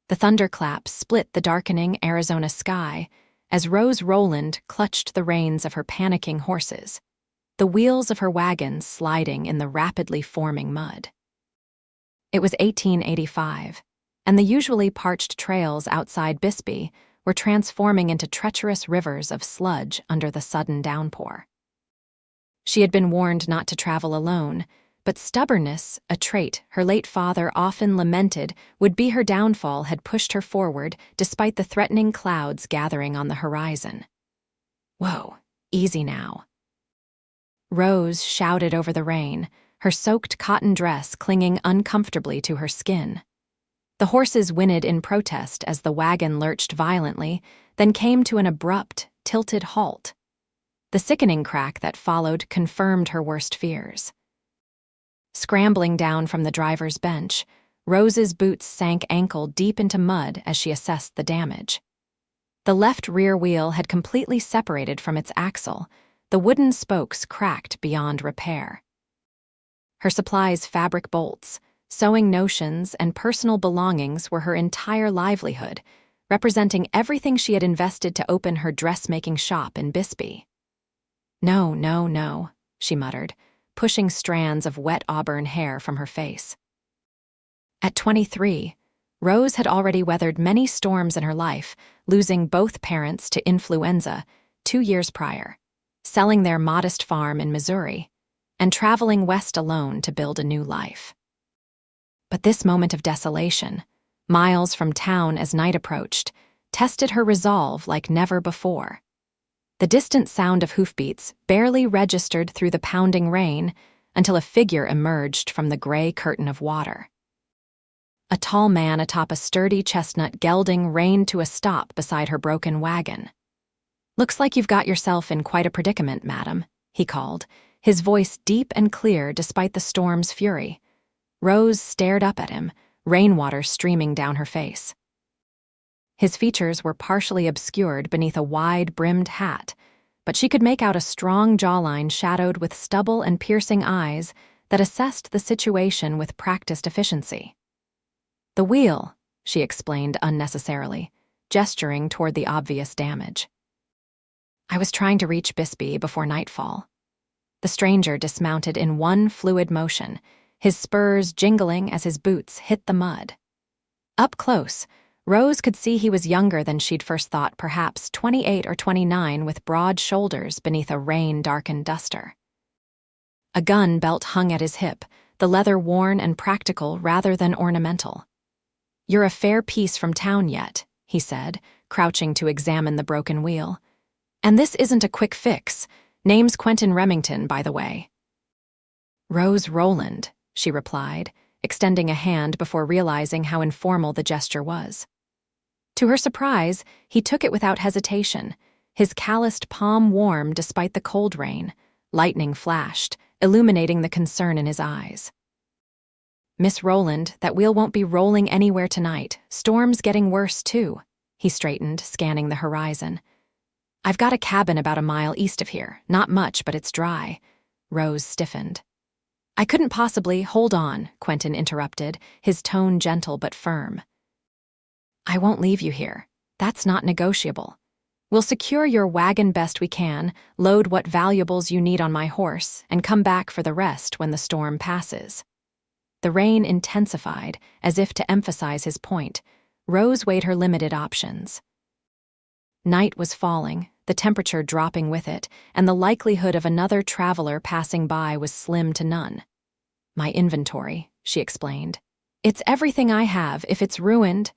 The thunderclap split the darkening Arizona sky as Rowland clutched the reins of her panicking horses, the wheels of her wagon sliding in the rapidly forming mud. It was 1885, and the usually parched trails outside Bisbee were transforming into treacherous rivers of sludge under the sudden downpour. She had been warned not to travel alone, but stubbornness, a trait her late father often lamented would be her downfall, had pushed her forward despite the threatening clouds gathering on the horizon. "Whoa, easy now," Rose shouted over the rain, her soaked cotton dress clinging uncomfortably to her skin. The horses whinnied in protest as the wagon lurched violently, then came to an abrupt, tilted halt. The sickening crack that followed confirmed her worst fears. Scrambling down from the driver's bench, Rose's boots sank ankle-deep into mud as she assessed the damage. The left rear wheel had completely separated from its axle, the wooden spokes cracked beyond repair. Her supplies, fabric bolts, sewing notions, and personal belongings were her entire livelihood, representing everything she had invested to open her dressmaking shop in Bisbee. "No, no, no," she muttered, pushing strands of wet auburn hair from her face. At 23, Rose had already weathered many storms in her life, losing both parents to influenza 2 years prior, selling their modest farm in Missouri, and traveling west alone to build a new life. But this moment of desolation, miles from town as night approached, tested her resolve like never before. The distant sound of hoofbeats barely registered through the pounding rain until a figure emerged from the gray curtain of water. A tall man atop a sturdy chestnut gelding reined to a stop beside her broken wagon. "Looks like you've got yourself in quite a predicament, madam," he called, his voice deep and clear despite the storm's fury. Rose stared up at him, rainwater streaming down her face. His features were partially obscured beneath a wide-brimmed hat, but she could make out a strong jawline shadowed with stubble and piercing eyes that assessed the situation with practiced efficiency. "The wheel," she explained unnecessarily, gesturing toward the obvious damage. "I was trying to reach Bisbee before nightfall." The stranger dismounted in one fluid motion, his spurs jingling as his boots hit the mud. Up close, Rose could see he was younger than she'd first thought, perhaps 28 or 29, with broad shoulders beneath a rain-darkened duster. A gun belt hung at his hip, the leather worn and practical rather than ornamental. "You're a fair piece from town yet," he said, crouching to examine the broken wheel. "And this isn't a quick fix. Name's Quentin Remington, by the way." "Rose Rowland," she replied, extending a hand before realizing how informal the gesture was. To her surprise, he took it without hesitation, his calloused palm warm despite the cold rain. Lightning flashed, illuminating the concern in his eyes. "Miss Rowland, that wheel won't be rolling anywhere tonight. Storm's getting worse, too," he straightened, scanning the horizon. "I've got a cabin about a mile east of here. Not much, but it's dry." Rose stiffened. "I couldn't possibly—" "Hold on," Quentin interrupted, his tone gentle but firm. "I won't leave you here. That's not negotiable. We'll secure your wagon best we can, load what valuables you need on my horse, and come back for the rest when the storm passes." The rain intensified, as if to emphasize his point. Rose weighed her limited options. Night was falling, the temperature dropping with it, and the likelihood of another traveler passing by was slim to none. "My inventory," she explained. "It's everything I have. If it's ruined—"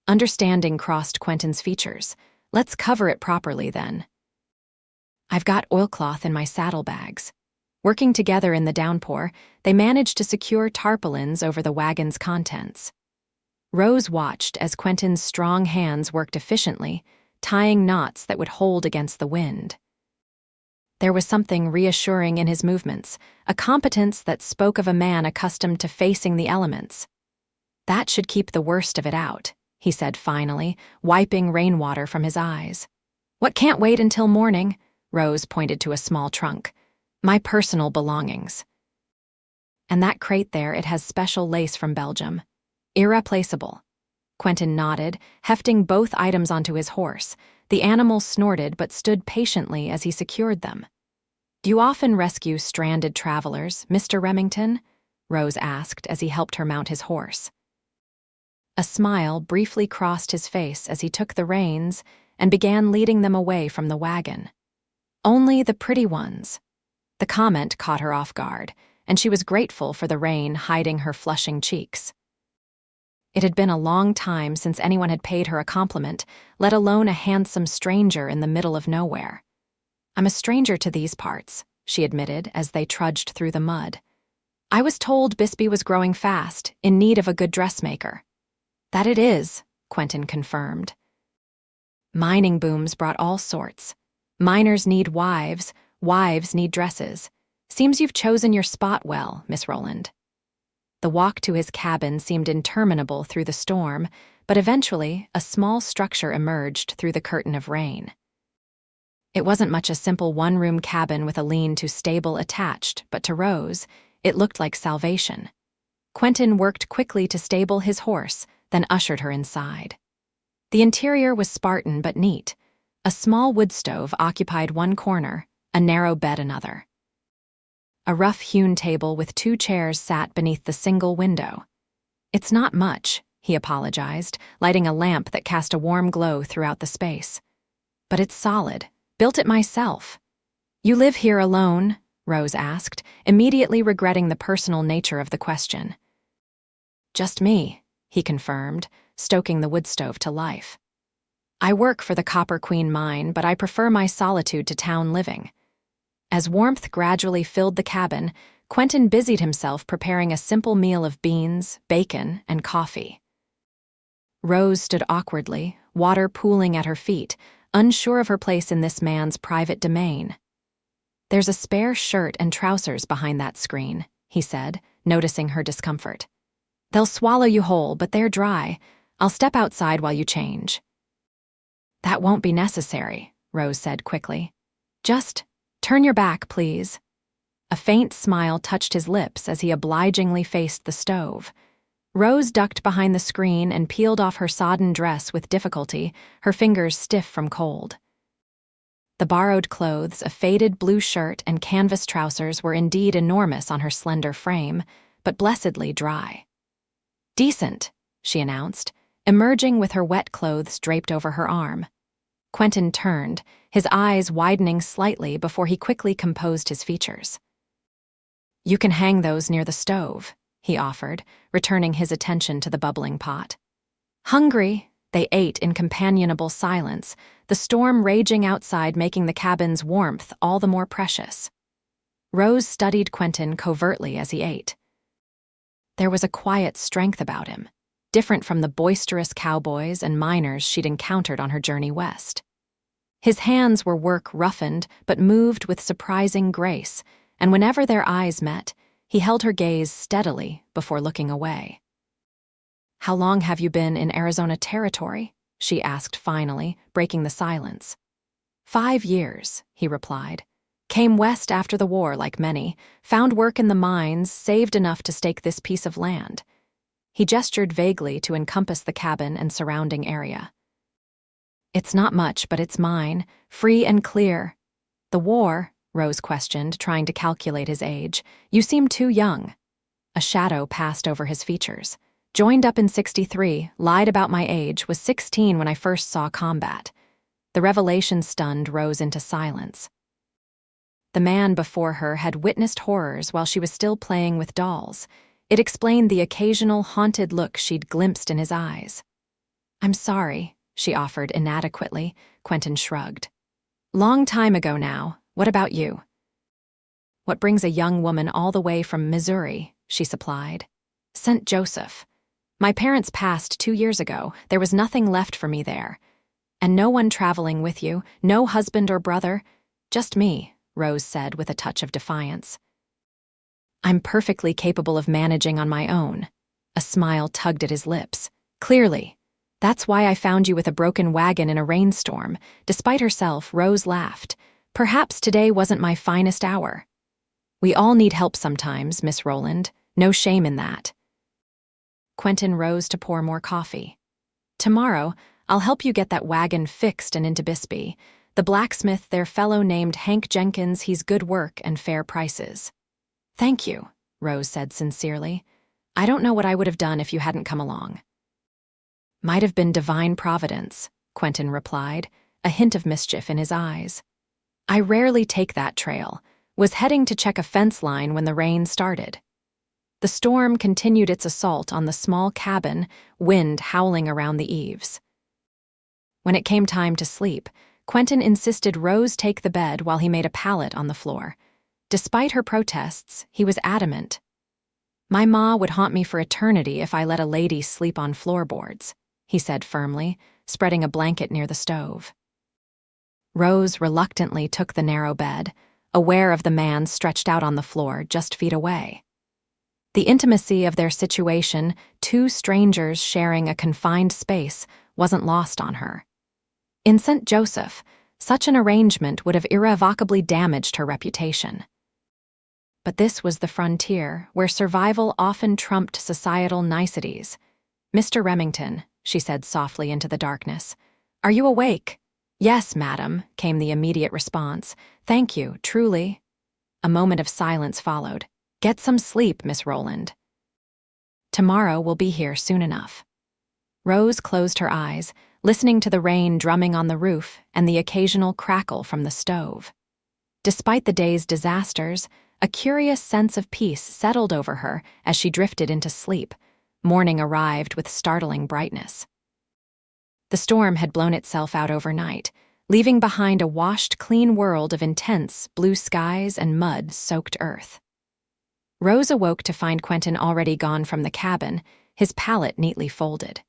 Understanding crossed Quentin's features. "Let's cover it properly, then." "I've got oilcloth in my saddlebags." Working together in the downpour, they managed to secure tarpaulins over the wagon's contents. Rose watched as Quentin's strong hands worked efficiently, tying knots that would hold against the wind. There was something reassuring in his movements, a competence that spoke of a man accustomed to facing the elements. "That should keep the worst of it out," he said finally, wiping rainwater from his eyes. "What can't wait until morning?" Rose pointed to a small trunk. "My personal belongings." "And that crate there, it has special lace from Belgium. Irreplaceable." Quentin nodded, hefting both items onto his horse. The animal snorted but stood patiently as he secured them. "Do you often rescue stranded travelers, Mr. Remington?" Rose asked as he helped her mount his horse. A smile briefly crossed his face as he took the reins and began leading them away from the wagon. "Only the pretty ones." The comment caught her off guard, and she was grateful for the rain hiding her flushing cheeks. It had been a long time since anyone had paid her a compliment, let alone a handsome stranger in the middle of nowhere. "I'm a stranger to these parts," she admitted as they trudged through the mud. "I was told Bisbee was growing fast, in need of a good dressmaker." "That it is," Quentin confirmed. Mining booms brought all sorts. Miners need wives, wives need dresses. "Seems you've chosen your spot well, Miss Rowland." The walk to his cabin seemed interminable through the storm, but eventually a small structure emerged through the curtain of rain. It wasn't much a simple one-room cabin with a lean-to stable attached, but to Rose, it looked like salvation. Quentin worked quickly to stable his horse, then ushered her inside. The interior was Spartan but neat. A small wood stove occupied one corner, a narrow bed another. A rough-hewn table with 2 chairs sat beneath the single window. "It's not much," he apologized, lighting a lamp that cast a warm glow throughout the space. "But it's solid. Built it myself." "You live here alone?" Rose asked, immediately regretting the personal nature of the question. "Just me," he confirmed, stoking the wood stove to life. "I work for the Copper Queen mine, but I prefer my solitude to town living." As warmth gradually filled the cabin, Quentin busied himself preparing a simple meal of beans, bacon, and coffee. Rose stood awkwardly, water pooling at her feet, unsure of her place in this man's private domain. "There's a spare shirt and trousers behind that screen," he said, noticing her discomfort. "They'll swallow you whole, but they're dry. I'll step outside while you change." "That won't be necessary," Rose said quickly. "Just turn your back, please." A faint smile touched his lips as he obligingly faced the stove. Rose ducked behind the screen and peeled off her sodden dress with difficulty, her fingers stiff from cold. The borrowed clothes, a faded blue shirt and canvas trousers, were indeed enormous on her slender frame, but blessedly dry. "Decent," she announced, emerging with her wet clothes draped over her arm. Quentin turned, his eyes widening slightly before he quickly composed his features. "You can hang those near the stove," he offered, returning his attention to the bubbling pot. Hungry, they ate in companionable silence, the storm raging outside making the cabin's warmth all the more precious. Rose studied Quentin covertly as he ate. There was a quiet strength about him, different from the boisterous cowboys and miners she'd encountered on her journey west. His hands were work-roughened but moved with surprising grace, and whenever their eyes met, he held her gaze steadily before looking away. "How long have you been in Arizona Territory?" she asked finally, breaking the silence. 5 years, he replied. "Came west after the war like many, found work in the mines, saved enough to stake this piece of land." He gestured vaguely to encompass the cabin and surrounding area. "It's not much, but it's mine, free and clear." "The war?" Rose questioned, trying to calculate his age. "You seem too young." A shadow passed over his features. "Joined up in 63, lied about my age, was 16 when I first saw combat." The revelation stunned Rose into silence. The man before her had witnessed horrors while she was still playing with dolls. It explained the occasional haunted look she'd glimpsed in his eyes. "I'm sorry," she offered inadequately. Quentin shrugged. "Long time ago now. What about you?" "What brings a young woman all the way from Missouri?" she supplied. "St. Joseph. My parents passed 2 years ago. There was nothing left for me there. And no one traveling with you, no husband or brother. Just me," Rose said with a touch of defiance. "I'm perfectly capable of managing on my own." A smile tugged at his lips. "Clearly. That's why I found you with a broken wagon in a rainstorm." Despite herself, Rose laughed. "Perhaps today wasn't my finest hour." "We all need help sometimes, Miss Rowland. No shame in that." Quentin rose to pour more coffee. Tomorrow, I'll help you get that wagon fixed and into Bisbee. The blacksmith, their fellow named Hank Jenkins, he's good work and fair prices. Thank you, Rose said sincerely. I don't know what I would have done if you hadn't come along. Might have been divine providence, Quentin replied, a hint of mischief in his eyes. I rarely take that trail. Was heading to check a fence line when the rain started. The storm continued its assault on the small cabin, wind howling around the eaves. When it came time to sleep, Quentin insisted Rose take the bed while he made a pallet on the floor. Despite her protests, he was adamant. My ma would haunt me for eternity if I let a lady sleep on floorboards, he said firmly, spreading a blanket near the stove. Rose reluctantly took the narrow bed, aware of the man stretched out on the floor just feet away. The intimacy of their situation, two strangers sharing a confined space, wasn't lost on her. In St. Joseph, such an arrangement would have irrevocably damaged her reputation. But this was the frontier, where survival often trumped societal niceties. Mr. Remington, she said softly into the darkness. Are you awake? Yes, madam, came the immediate response. Thank you, truly. A moment of silence followed. Get some sleep, Miss Rowland. Tomorrow we'll be here soon enough. Rose closed her eyes, listening to the rain drumming on the roof and the occasional crackle from the stove. Despite the day's disasters, a curious sense of peace settled over her as she drifted into sleep. Morning arrived with startling brightness. The storm had blown itself out overnight, leaving behind a washed, clean world of intense blue skies and mud-soaked earth. Rose awoke to find Quentin already gone from the cabin, his pallet neatly folded.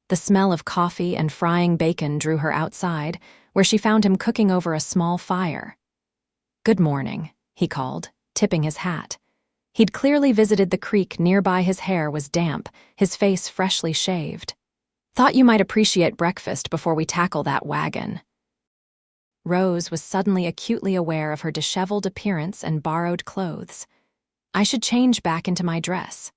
The smell of coffee and frying bacon drew her outside, where she found him cooking over a small fire. Good morning, he called, tipping his hat. He'd clearly visited the creek nearby. His hair was damp, his face freshly shaved. Thought you might appreciate breakfast before we tackle that wagon. Rose was suddenly acutely aware of her disheveled appearance and borrowed clothes. I should change back into my dress.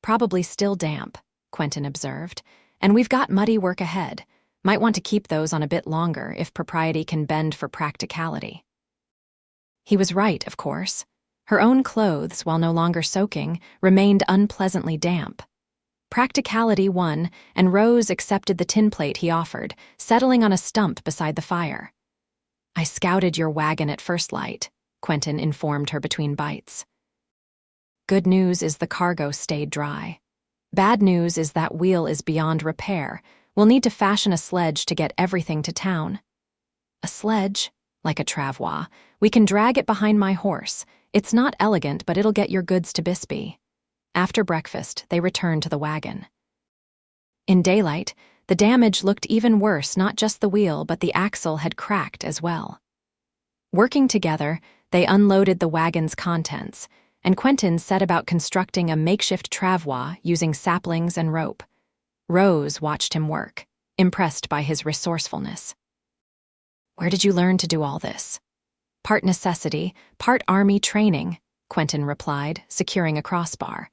Probably still damp, Quentin observed, and we've got muddy work ahead. Might want to keep those on a bit longer if propriety can bend for practicality. He was right, of course. Her own clothes, while no longer soaking, remained unpleasantly damp. Practicality won, and Rose accepted the tin plate he offered, settling on a stump beside the fire. I scouted your wagon at first light, Quentin informed her between bites. Good news is the cargo stayed dry. Bad news is that wheel is beyond repair. We'll need to fashion a sledge to get everything to town. A sledge? Like a travois. We can drag it behind my horse. It's not elegant, but it'll get your goods to Bisbee. After breakfast, they returned to the wagon. In daylight, the damage looked even worse. Not just the wheel, but the axle had cracked as well. Working together, they unloaded the wagon's contents, and Quentin set about constructing a makeshift travois using saplings and rope. Rose watched him work, impressed by his resourcefulness. Where did you learn to do all this? Part necessity, part army training, Quentin replied, securing a crossbar.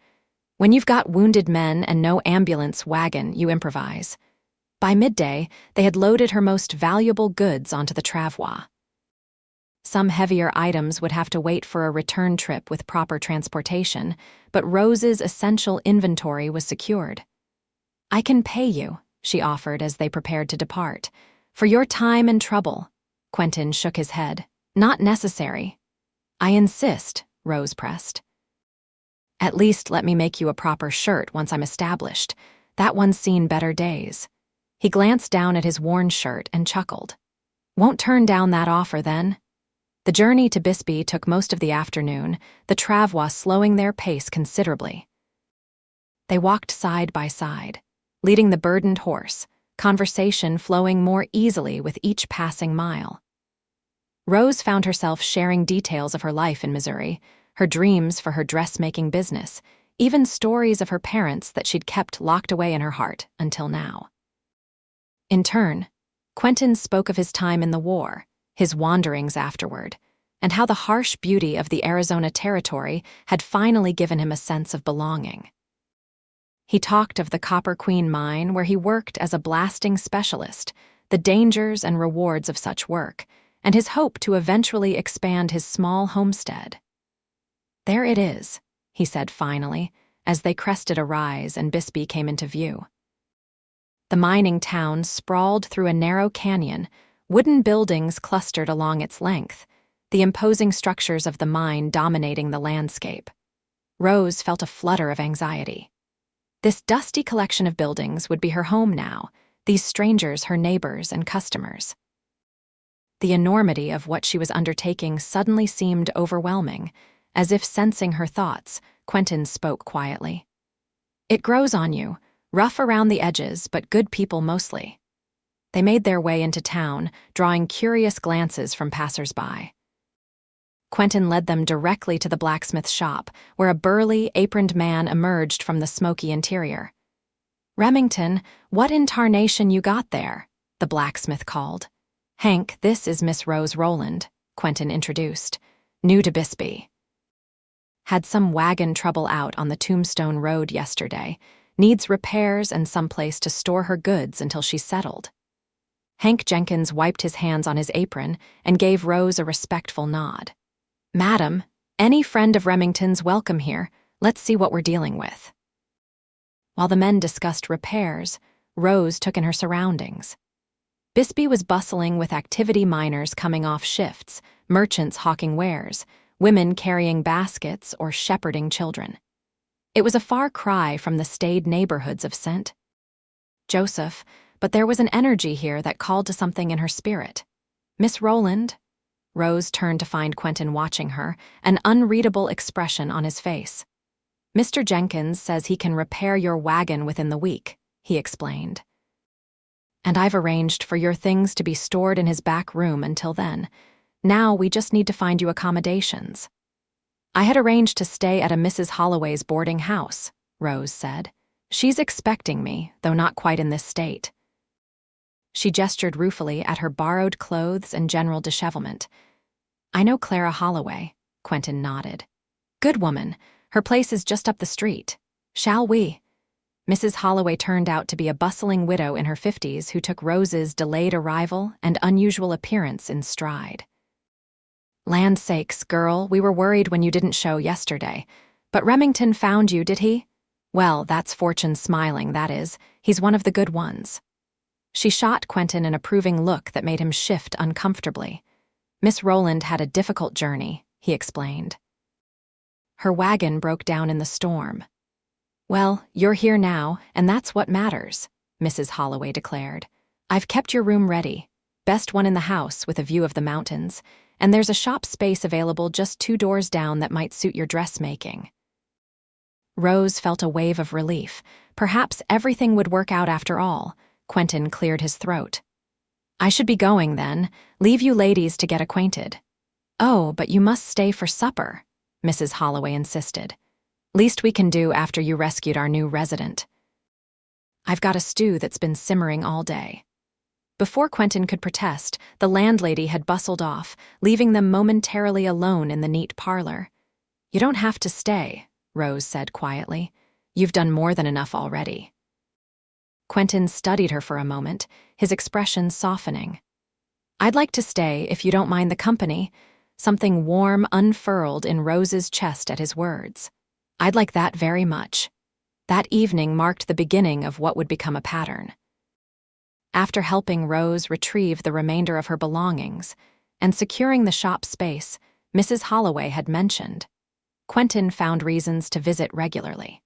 When you've got wounded men and no ambulance wagon, you improvise. By midday, they had loaded her most valuable goods onto the travois. Some heavier items would have to wait for a return trip with proper transportation, but Rose's essential inventory was secured. I can pay you, she offered as they prepared to depart. For your time and trouble. Quentin shook his head. Not necessary. I insist, Rose pressed. At least let me make you a proper shirt once I'm established. That one's seen better days. He glanced down at his worn shirt and chuckled. Won't turn down that offer, then? The journey to Bisbee took most of the afternoon, the travois slowing their pace considerably. They walked side by side, leading the burdened horse, conversation flowing more easily with each passing mile. Rose found herself sharing details of her life in Missouri, her dreams for her dressmaking business, even stories of her parents that she'd kept locked away in her heart until now. In turn, Quentin spoke of his time in the war, his wanderings afterward, and how the harsh beauty of the Arizona territory had finally given him a sense of belonging. He talked of the Copper Queen mine where he worked as a blasting specialist, the dangers and rewards of such work, and his hope to eventually expand his small homestead. "There it is," he said finally, as they crested a rise and Bisbee came into view. The mining town sprawled through a narrow canyon, wooden buildings clustered along its length, the imposing structures of the mine dominating the landscape. Rose felt a flutter of anxiety. This dusty collection of buildings would be her home now, these strangers her neighbors and customers. The enormity of what she was undertaking suddenly seemed overwhelming. As if sensing her thoughts, Quentin spoke quietly. "It grows on you, rough around the edges, but good people mostly." They made their way into town, drawing curious glances from passers-by. Quentin led them directly to the blacksmith shop, where a burly, aproned man emerged from the smoky interior. "Remington, what in tarnation you got there?" the blacksmith called. "Hank, this is Miss Rose Rowland," Quentin introduced. "New to Bisbee. Had some wagon trouble out on the Tombstone Road yesterday. Needs repairs and someplace to store her goods until she's settled." Hank Jenkins wiped his hands on his apron and gave Rose a respectful nod. "Madam, any friend of Remington's welcome here. Let's see what we're dealing with." While the men discussed repairs, Rose took in her surroundings. Bisbee was bustling with activity miners coming off shifts, merchants hawking wares, women carrying baskets or shepherding children. It was a far cry from the staid neighborhoods of St. Joseph, but there was an energy here that called to something in her spirit. "Miss Rowland?" Rose turned to find Quentin watching her, an unreadable expression on his face. "Mr. Jenkins says he can repair your wagon within the week," he explained. "And I've arranged for your things to be stored in his back room until then. Now we just need to find you accommodations." "I had arranged to stay at a Mrs. Holloway's boarding house," Rose said. "She's expecting me, though not quite in this state." She gestured ruefully at her borrowed clothes and general dishevelment. "I know Clara Holloway," Quentin nodded. "Good woman. Her place is just up the street. Shall we?" Mrs. Holloway turned out to be a bustling widow in her 50s who took Rose's delayed arrival and unusual appearance in stride. "Land sakes, girl, we were worried when you didn't show yesterday. But Remington found you, did he? Well, that's fortune smiling, that is. He's one of the good ones." She shot Quentin an approving look that made him shift uncomfortably. "Miss Rowland had a difficult journey," he explained. "Her wagon broke down in the storm." "Well, you're here now, and that's what matters," Mrs. Holloway declared. "I've kept your room ready. Best one in the house with a view of the mountains. And there's a shop space available just 2 doors down that might suit your dressmaking." Rose felt a wave of relief. Perhaps everything would work out after all. Quentin cleared his throat. "I should be going, then. Leave you ladies to get acquainted." "Oh, but you must stay for supper," Mrs. Holloway insisted. "Least we can do after you rescued our new resident." "I've got a stew that's been simmering all day." Before Quentin could protest, the landlady had bustled off, leaving them momentarily alone in the neat parlor. "You don't have to stay," Rose said quietly. "You've done more than enough already." Quentin studied her for a moment, his expression softening. "I'd like to stay if you don't mind the company." Something warm unfurled in Rose's chest at his words. "I'd like that very much." That evening marked the beginning of what would become a pattern. After helping Rose retrieve the remainder of her belongings and securing the shop space Mrs. Holloway had mentioned, Quentin found reasons to visit regularly.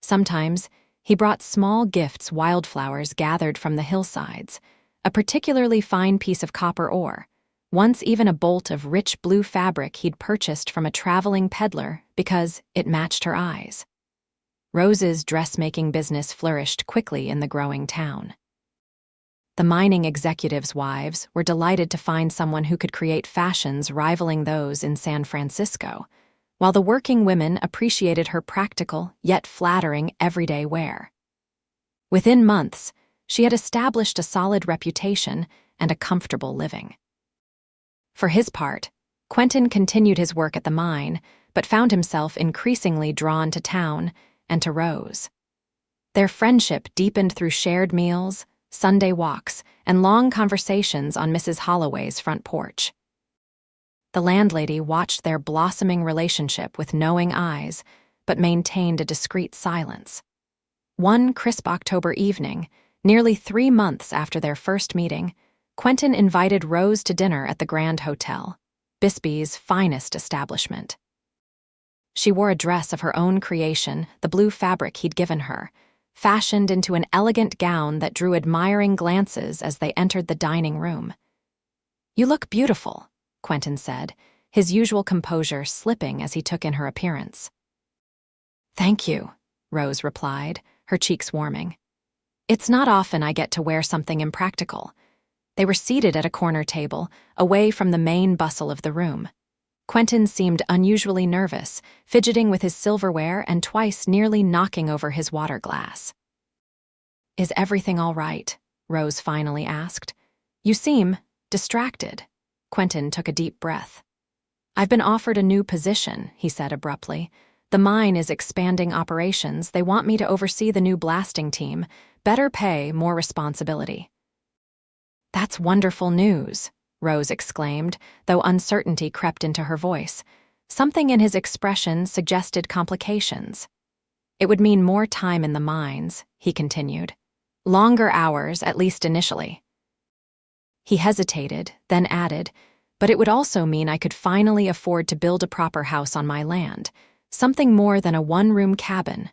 Sometimes he brought small gifts, wildflowers gathered from the hillsides, a particularly fine piece of copper ore, once even a bolt of rich blue fabric he'd purchased from a traveling peddler because it matched her eyes. Rose's dressmaking business flourished quickly in the growing town. The mining executives' wives were delighted to find someone who could create fashions rivaling those in San Francisco, while the working women appreciated her practical yet flattering everyday wear. Within months, she had established a solid reputation and a comfortable living. For his part, Quentin continued his work at the mine, but found himself increasingly drawn to town and to Rose. Their friendship deepened through shared meals, Sunday walks, and long conversations on Mrs. Holloway's front porch. The landlady watched their blossoming relationship with knowing eyes, but maintained a discreet silence. One crisp October evening, nearly 3 months after their first meeting, Quentin invited Rose to dinner at the Grand Hotel, Bisbee's finest establishment. She wore a dress of her own creation, the blue fabric he'd given her, fashioned into an elegant gown that drew admiring glances as they entered the dining room. "You look beautiful," Quentin said, his usual composure slipping as he took in her appearance. "Thank you," Rose replied, her cheeks warming. "It's not often I get to wear something impractical." They were seated at a corner table, away from the main bustle of the room. Quentin seemed unusually nervous, fidgeting with his silverware and twice nearly knocking over his water glass. "Is everything all right?" Rose finally asked. "You seem distracted." Quentin took a deep breath. "I've been offered a new position," he said abruptly. "The mine is expanding operations. They want me to oversee the new blasting team. Better pay, more responsibility." "That's wonderful news," Rose exclaimed, though uncertainty crept into her voice. Something in his expression suggested complications. "It would mean more time in the mines," he continued. "Longer hours, at least initially." He hesitated, then added, "But it would also mean I could finally afford to build a proper house on my land, something more than a one-room cabin."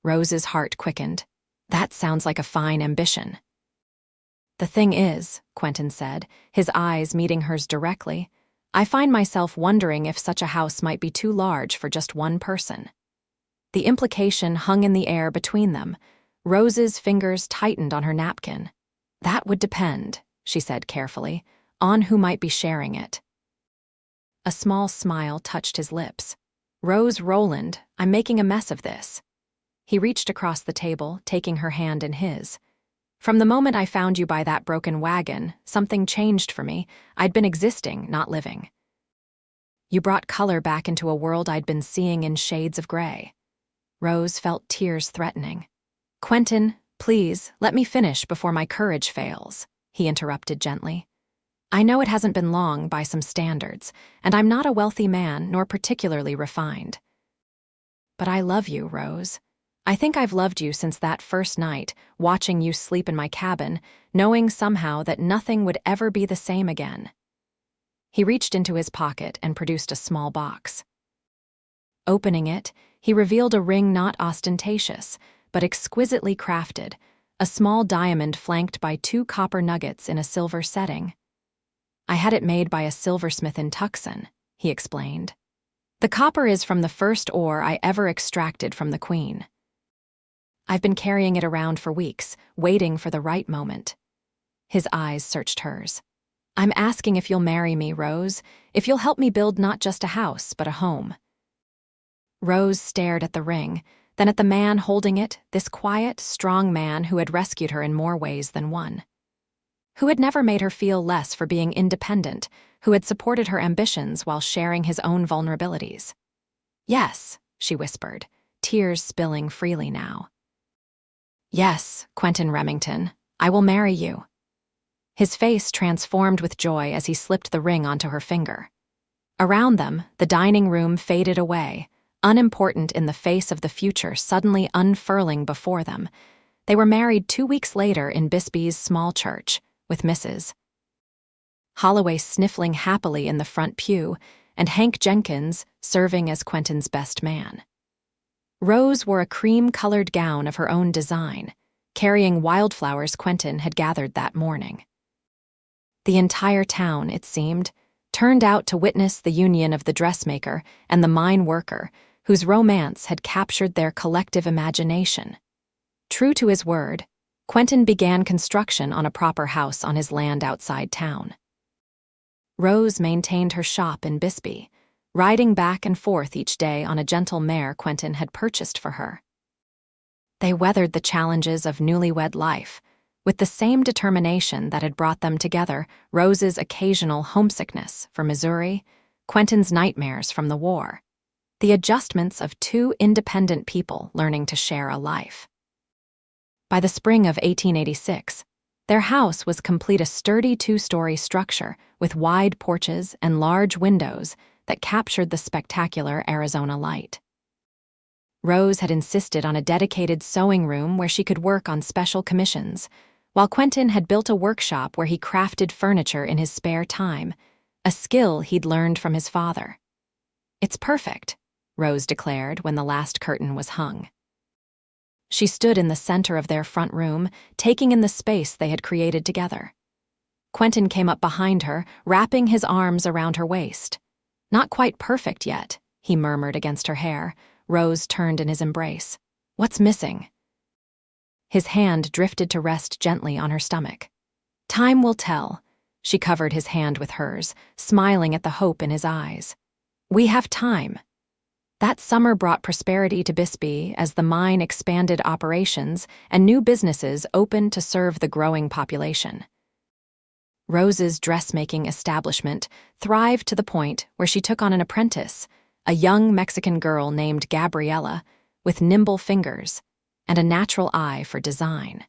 Rose's heart quickened. "That sounds like a fine ambition." "The thing is," Quentin said, his eyes meeting hers directly, "I find myself wondering if such a house might be too large for just one person." The implication hung in the air between them. Rose's fingers tightened on her napkin. "That would depend," she said carefully, "on who might be sharing it." A small smile touched his lips. "Rowland, I'm making a mess of this." He reached across the table, taking her hand in his. "From the moment I found you by that broken wagon, something changed for me. I'd been existing, not living. You brought color back into a world I'd been seeing in shades of gray." Rose felt tears threatening. "Quentin, please, let me finish before my courage fails," he interrupted gently. "I know it hasn't been long by some standards, and I'm not a wealthy man nor particularly refined. But I love you, Rose. I think I've loved you since that first night, watching you sleep in my cabin, knowing somehow that nothing would ever be the same again." He reached into his pocket and produced a small box. Opening it, he revealed a ring not ostentatious, but exquisitely crafted, a small diamond flanked by 2 copper nuggets in a silver setting. "I had it made by a silversmith in Tucson," he explained. "The copper is from the first ore I ever extracted from the Queen. I've been carrying it around for weeks, waiting for the right moment." His eyes searched hers. "I'm asking if you'll marry me, Rose, if you'll help me build not just a house, but a home." Rose stared at the ring, then at the man holding it, this quiet, strong man who had rescued her in more ways than one. Who had never made her feel less for being independent, who had supported her ambitions while sharing his own vulnerabilities. "Yes," she whispered, tears spilling freely now. "Yes, Quentin Remington, I will marry you." His face transformed with joy as he slipped the ring onto her finger. Around them, the dining room faded away, unimportant in the face of the future suddenly unfurling before them. They were married 2 weeks later in Bisbee's small church, with Mrs. Holloway sniffling happily in the front pew, and Hank Jenkins serving as Quentin's best man. Rose wore a cream-colored gown of her own design, carrying wildflowers Quentin had gathered that morning. The entire town, it seemed, turned out to witness the union of the dressmaker and the mine worker, whose romance had captured their collective imagination. True to his word, Quentin began construction on a proper house on his land outside town. Rose maintained her shop in Bisbee, riding back and forth each day on a gentle mare Quentin had purchased for her. They weathered the challenges of newlywed life, with the same determination that had brought them together, Rose's occasional homesickness for Missouri, Quentin's nightmares from the war, the adjustments of 2 independent people learning to share a life. By the spring of 1886, their house was complete, a sturdy two-story structure with wide porches and large windows that captured the spectacular Arizona light. Rose had insisted on a dedicated sewing room where she could work on special commissions, while Quentin had built a workshop where he crafted furniture in his spare time, a skill he'd learned from his father. "It's perfect," Rose declared when the last curtain was hung. She stood in the center of their front room, taking in the space they had created together. Quentin came up behind her, wrapping his arms around her waist. "Not quite perfect yet," he murmured against her hair. Rose turned in his embrace. "What's missing?" His hand drifted to rest gently on her stomach. "Time will tell." She covered his hand with hers, smiling at the hope in his eyes. "We have time." That summer brought prosperity to Bisbee as the mine expanded operations and new businesses opened to serve the growing population. Rose's dressmaking establishment thrived to the point where she took on an apprentice, a young Mexican girl named Gabriella, with nimble fingers and a natural eye for design.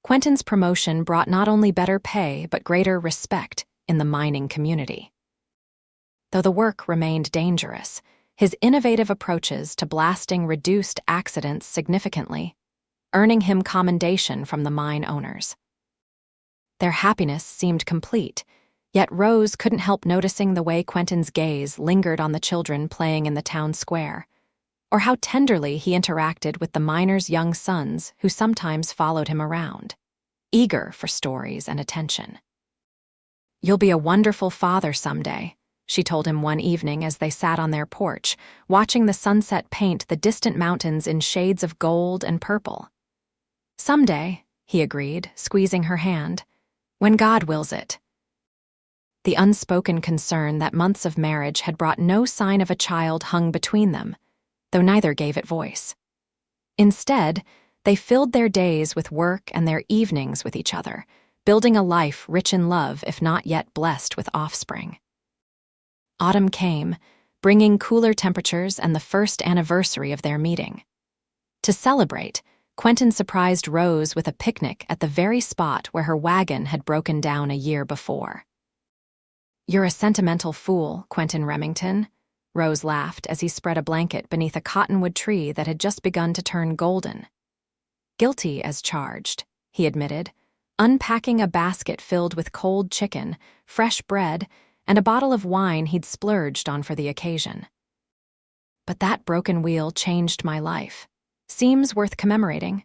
Quentin's promotion brought not only better pay but greater respect in the mining community. Though the work remained dangerous, his innovative approaches to blasting reduced accidents significantly, earning him commendation from the mine owners. Their happiness seemed complete, yet Rose couldn't help noticing the way Quentin's gaze lingered on the children playing in the town square, or how tenderly he interacted with the miners' young sons who sometimes followed him around, eager for stories and attention. "You'll be a wonderful father someday," she told him one evening as they sat on their porch, watching the sunset paint the distant mountains in shades of gold and purple. "Someday," he agreed, squeezing her hand, "when God wills it." The unspoken concern that months of marriage had brought no sign of a child hung between them, though neither gave it voice. Instead, they filled their days with work and their evenings with each other, building a life rich in love if not yet blessed with offspring. Autumn came, bringing cooler temperatures and the first anniversary of their meeting. To celebrate, Quentin surprised Rose with a picnic at the very spot where her wagon had broken down a year before. "You're a sentimental fool, Quentin Remington," Rose laughed as he spread a blanket beneath a cottonwood tree that had just begun to turn golden. "Guilty as charged," he admitted, unpacking a basket filled with cold chicken, fresh bread, and a bottle of wine he'd splurged on for the occasion. "But that broken wheel changed my life. Seems worth commemorating."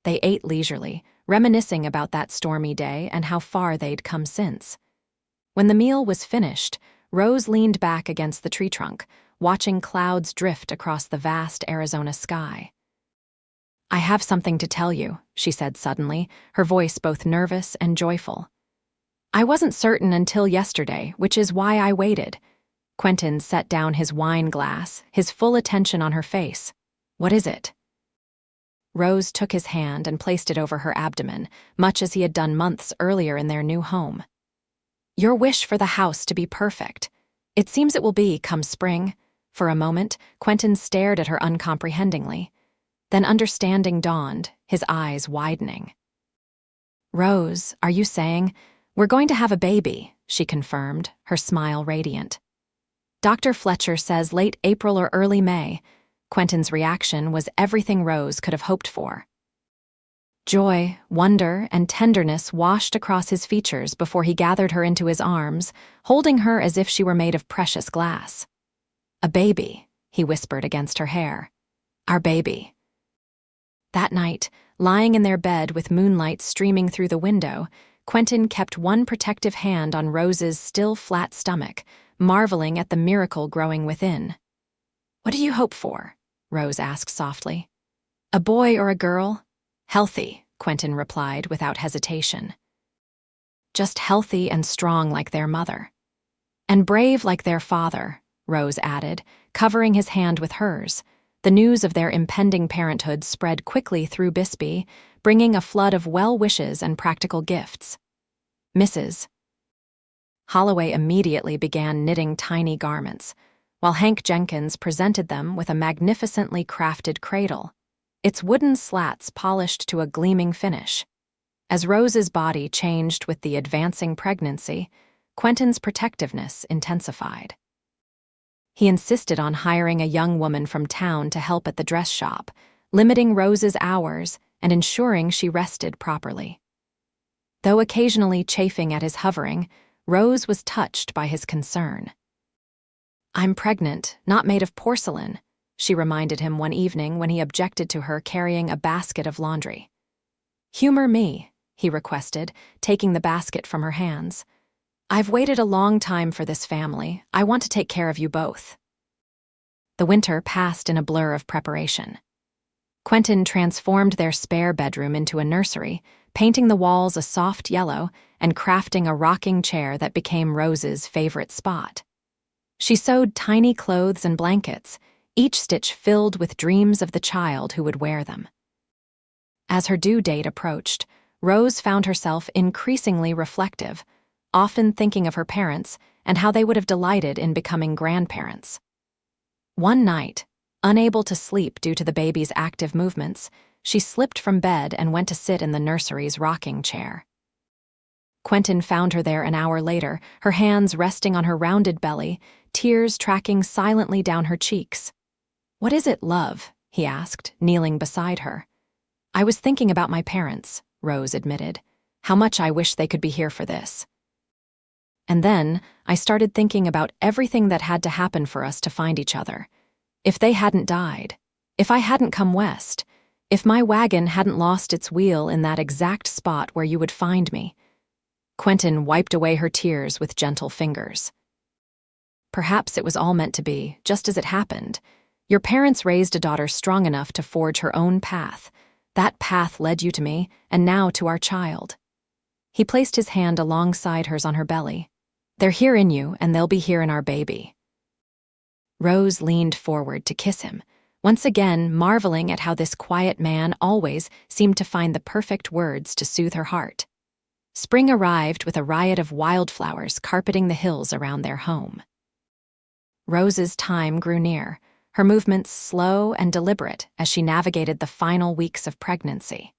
They ate leisurely, reminiscing about that stormy day and how far they'd come since. When the meal was finished, Rose leaned back against the tree trunk, watching clouds drift across the vast Arizona sky. "I have something to tell you," she said suddenly, her voice both nervous and joyful. "I wasn't certain until yesterday, which is why I waited." Quentin set down his wine glass, his full attention on her face. "What is it?" Rose took his hand and placed it over her abdomen, much as he had done months earlier in their new home. "Your wish for the house to be perfect. It seems it will be come spring." For a moment, Quentin stared at her uncomprehendingly. Then understanding dawned, his eyes widening. "Rose, are you saying, we're going to have a baby?" she confirmed, her smile radiant. "Dr. Fletcher says late April or early May." Quentin's reaction was everything Rose could have hoped for. Joy, wonder, and tenderness washed across his features before he gathered her into his arms, holding her as if she were made of precious glass. "A baby," he whispered against her hair. "Our baby." That night, lying in their bed with moonlight streaming through the window, Quentin kept one protective hand on Rose's still flat stomach, marveling at the miracle growing within. "What do you hope for?" Rose asked softly. "A boy or a girl?" "Healthy," Quentin replied without hesitation. "Just healthy and strong like their mother." "And brave like their father," Rose added, covering his hand with hers. The news of their impending parenthood spread quickly through Bisbee, bringing a flood of well wishes and practical gifts. Mrs. Holloway immediately began knitting tiny garments, while Hank Jenkins presented them with a magnificently crafted cradle. its wooden slats polished to a gleaming finish. As Rose's body changed with the advancing pregnancy, Quentin's protectiveness intensified. He insisted on hiring a young woman from town to help at the dress shop, limiting Rose's hours and ensuring she rested properly. Though occasionally chafing at his hovering, Rose was touched by his concern. "I'm pregnant, not made of porcelain," she reminded him one evening when he objected to her carrying a basket of laundry. "Humor me," he requested, taking the basket from her hands. "I've waited a long time for this family. I want to take care of you both." The winter passed in a blur of preparation. Quentin transformed their spare bedroom into a nursery, painting the walls a soft yellow and crafting a rocking chair that became Rose's favorite spot. She sewed tiny clothes and blankets, each stitch filled with dreams of the child who would wear them. As her due date approached, Rose found herself increasingly reflective, often thinking of her parents and how they would have delighted in becoming grandparents. One night, unable to sleep due to the baby's active movements, she slipped from bed and went to sit in the nursery's rocking chair. Quentin found her there an hour later, her hands resting on her rounded belly, tears tracking silently down her cheeks. "What is it, love?" he asked, kneeling beside her. "I was thinking about my parents," Rose admitted. "How much I wish they could be here for this. And then I started thinking about everything that had to happen for us to find each other. If they hadn't died, if I hadn't come west, if my wagon hadn't lost its wheel in that exact spot where you would find me." Quentin wiped away her tears with gentle fingers. "Perhaps it was all meant to be, just as it happened. Your parents raised a daughter strong enough to forge her own path. That path led you to me, and now to our child." He placed his hand alongside hers on her belly. "They're here in you, and they'll be here in our baby." Rose leaned forward to kiss him, once again marveling at how this quiet man always seemed to find the perfect words to soothe her heart. Spring arrived with a riot of wildflowers carpeting the hills around their home. Rose's time grew near, her movements slow and deliberate as she navigated the final weeks of pregnancy.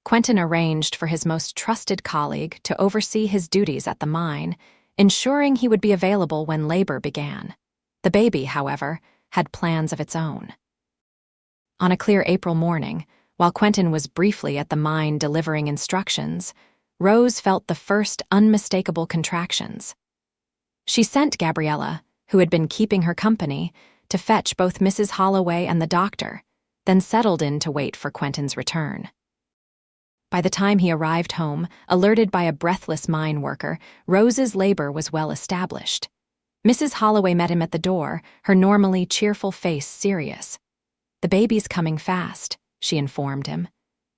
Quentin arranged for his most trusted colleague to oversee his duties at the mine, ensuring he would be available when labor began. The baby, however, had plans of its own. On a clear April morning, while Quentin was briefly at the mine delivering instructions, Rose felt the first unmistakable contractions. She sent Gabriella, who had been keeping her company, to fetch both Mrs. Holloway and the doctor, then settled in to wait for Quentin's return. By the time he arrived home, alerted by a breathless mine worker, Rose's labor was well established. Mrs. Holloway met him at the door, her normally cheerful face serious. "The baby's coming fast," she informed him.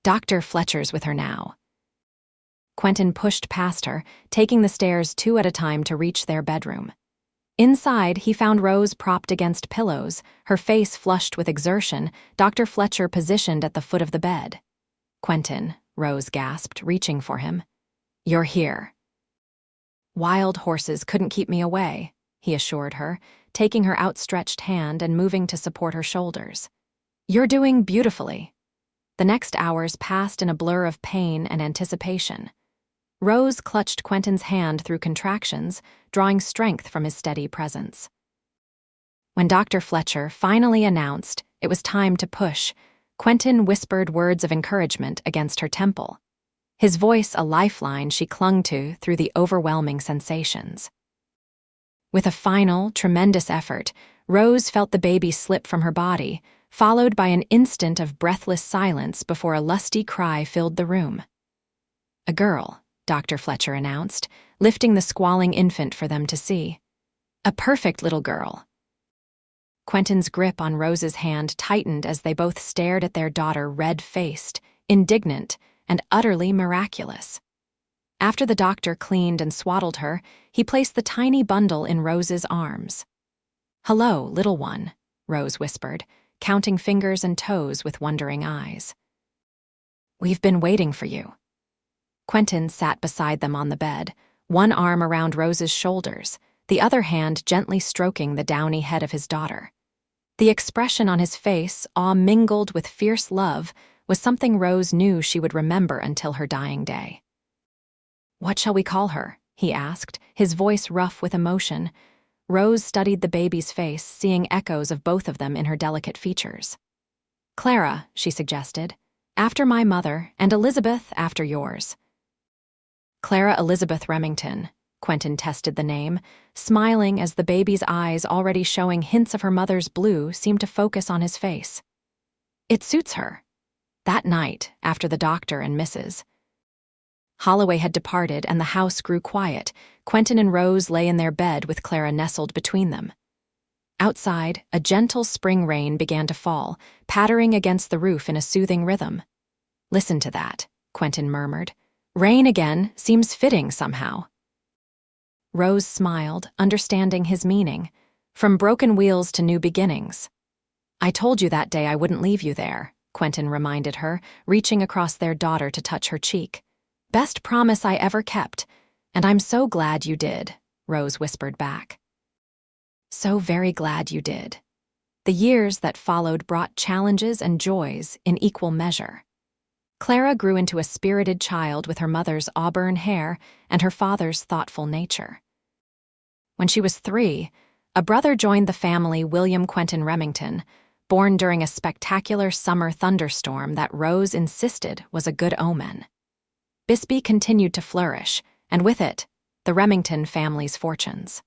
"Dr. Fletcher's with her now." Quentin pushed past her, taking the stairs 2 at a time to reach their bedroom. Inside, he found Rose propped against pillows, her face flushed with exertion, Dr. Fletcher positioned at the foot of the bed. "Quentin," Rose gasped, reaching for him. "You're here." "Wild horses couldn't keep me away," he assured her, taking her outstretched hand and moving to support her shoulders. "You're doing beautifully." The next hours passed in a blur of pain and anticipation. Rose clutched Quentin's hand through contractions, drawing strength from his steady presence. When Dr. Fletcher finally announced it was time to push, Quentin whispered words of encouragement against her temple, his voice a lifeline she clung to through the overwhelming sensations. With a final, tremendous effort, Rose felt the baby slip from her body, followed by an instant of breathless silence before a lusty cry filled the room. "A girl," Dr. Fletcher announced, lifting the squalling infant for them to see. "A perfect little girl." Quentin's grip on Rose's hand tightened as they both stared at their daughter red-faced, indignant, and utterly miraculous. After the doctor cleaned and swaddled her, he placed the tiny bundle in Rose's arms. "Hello, little one," Rose whispered, counting fingers and toes with wondering eyes. "We've been waiting for you." Quentin sat beside them on the bed, one arm around Rose's shoulders, the other hand gently stroking the downy head of his daughter. The expression on his face, awe mingled with fierce love, was something Rose knew she would remember until her dying day. "What shall we call her?" he asked, his voice rough with emotion. Rose studied the baby's face, seeing echoes of both of them in her delicate features. "Clara," she suggested, "after my mother, and Elizabeth after yours." "Clara Elizabeth Remington," Quentin tested the name, smiling as the baby's eyes, already showing hints of her mother's blue, seemed to focus on his face. "It suits her." That night, after the doctor and Mrs. Holloway had departed and the house grew quiet, Quentin and Rose lay in their bed with Clara nestled between them. Outside, a gentle spring rain began to fall, pattering against the roof in a soothing rhythm. "Listen to that," Quentin murmured. "Rain again seems fitting somehow." Rose smiled, understanding his meaning. "From broken wheels to new beginnings." "I told you that day I wouldn't leave you there," Quentin reminded her, reaching across their daughter to touch her cheek. "Best promise I ever kept, and I'm so glad you did," Rose whispered back. "So very glad you did." The years that followed brought challenges and joys in equal measure. Clara grew into a spirited child with her mother's auburn hair and her father's thoughtful nature. When she was 3, a brother joined the family, William Quentin Remington, born during a spectacular summer thunderstorm that Rose insisted was a good omen. Bisbee continued to flourish, and with it, the Remington family's fortunes.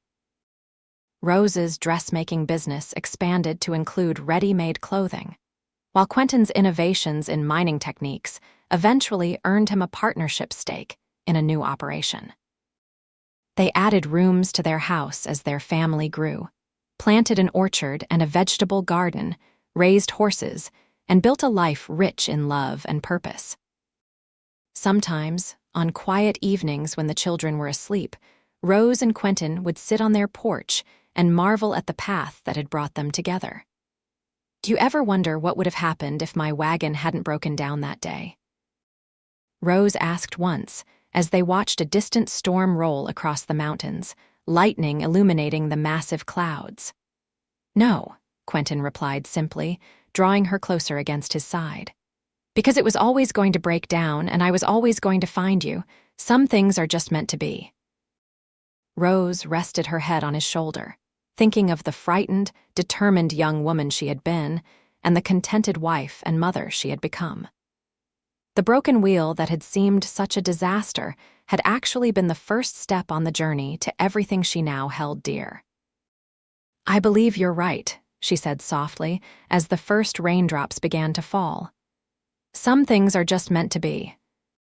Rose's dressmaking business expanded to include ready-made clothing, while Quentin's innovations in mining techniques eventually earned him a partnership stake in a new operation. They added rooms to their house as their family grew, planted an orchard and a vegetable garden, raised horses, and built a life rich in love and purpose. Sometimes, on quiet evenings when the children were asleep, Rose and Quentin would sit on their porch and marvel at the path that had brought them together. "Do you ever wonder what would have happened if my wagon hadn't broken down that day?" Rose asked once, as they watched a distant storm roll across the mountains, lightning illuminating the massive clouds. "No," Quentin replied simply, drawing her closer against his side. "Because it was always going to break down, and I was always going to find you. Some things are just meant to be." Rose rested her head on his shoulder, thinking of the frightened, determined young woman she had been, and the contented wife and mother she had become. The broken wheel that had seemed such a disaster had actually been the first step on the journey to everything she now held dear. "I believe you're right," she said softly, as the first raindrops began to fall. "Some things are just meant to be,